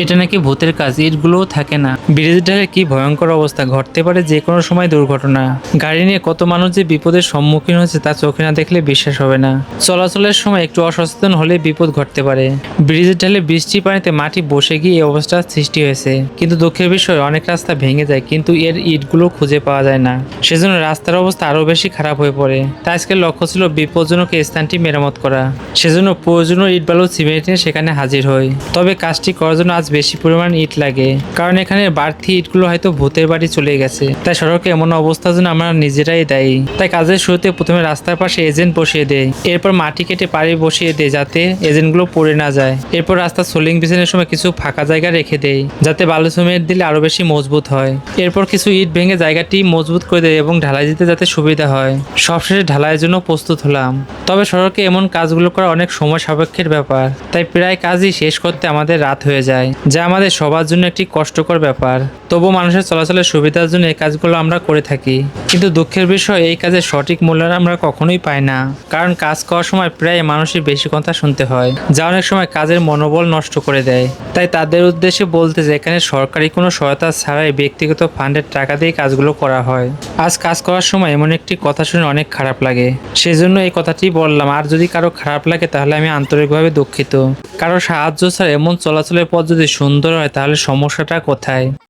এটা নাকি ভূতের কাজ, ইটগুলোও থাকে না। ব্রিজের ঢালে কি ভয়ঙ্কর অবস্থা, ঘটতে পারে যে কোনো সময় দুর্ঘটনা। গাড়ি নিয়ে কত মানুষ যে বিপদের সম্মুখীন হয়েছে তা চোখে না দেখলে বিশ্বাস হবে না। চলাচলের সময় একটু অসচেতন হলে বিপদ ঘটতে পারে। ব্রিজের ঢালে বৃষ্টির পানিতে মাটি বসে গিয়ে এই অবস্থার সৃষ্টি হয়েছে। কিন্তু দুঃখের বিষয়, অনেক রাস্তা ভেঙে যায় কিন্তু এর ইটগুলো খুঁজে পাওয়া যায় না। সেজন্য রাস্তার অবস্থা আরো বেশি খারাপ হয়ে পড়ে। তাই আজকের লক্ষ্য ছিল বিপজ্জনক এই স্থানটি মেরামত করা। সেজন্য প্রয়োজনীয় ইট বালু সিমেন্ট নিয়ে সেখানে হাজির হই। তবে কাজটি করার জন্য আজ বেশি পরিমাণ ইট লাগে, কারণ এখানে বাড়তি ইটগুলো হয়তো ভূতের বাড়ি চলে গেছে। তাই সড়কে এমন অবস্থার জন্য আমরা নিজেরাই দায়ী। তাই কাজের শুরুতে প্রথমে রাস্তার পাশে এজেন্ট বসিয়ে দেয়, এরপর মাটি কেটে পাড়ি বসিয়ে দেয় যাতে এজেন্টগুলো পড়ে না যায়। এরপর রাস্তা সোলিং বিছানোর সময় কিছু ফাঁকা জায়গা রেখে দেয় যাতে বালু সিমেন্ট দিলে আরো বেশি মজবুত হয়। এরপর কিছু ইট ভেঙে জায়গাটি মজবুত করে দেয় এবং ঢালাই দিতে যাতে সুবিধা হয়। সবশেষে ঢালাইয়ের জন্য প্রস্তুত হলাম। তবে সড়কে এমন কাজগুলো করা অনেক সময় সাপেক্ষের ব্যাপার, তাই প্রায় কাজই শেষ করতে আমাদের রাত হয়ে যায়, যা আমাদের সবার জন্য একটি কষ্টকর ব্যাপার। তবু মানুষের চলাচলের সুবিধার জন্য এই কাজগুলো আমরা করে থাকি। কিন্তু দুঃখের বিষয়, এই কাজের সঠিক মূল্যায়ন আমরা কখনোই পাই না, কারণ কাজ করার সময় প্রায় মানুষের বেশি কথা শুনতে হয়, যা অনেক সময় কাজের মনোবল নষ্ট করে দেয়। তাই তাদের উদ্দেশ্যে বলতে যে এখানে সরকারি কোনো সহায়তা ছাড়াই ব্যক্তিগত ফান্ডের টাকা দিয়ে কাজগুলো করা হয়। আজ কাজ করার সময় এমন একটি কথা শুনে অনেক খারাপ লাগে, সেজন্য এই কথাটি বললাম। আর যদি কারো খারাপ লাগে তাহলে আমি আন্তরিকভাবে দুঃখিত। কারো সাহায্য ছাড়া এমন চলাচলের পথ যদি সুন্দর হয় তাহলে সমস্যাটা কোথায়?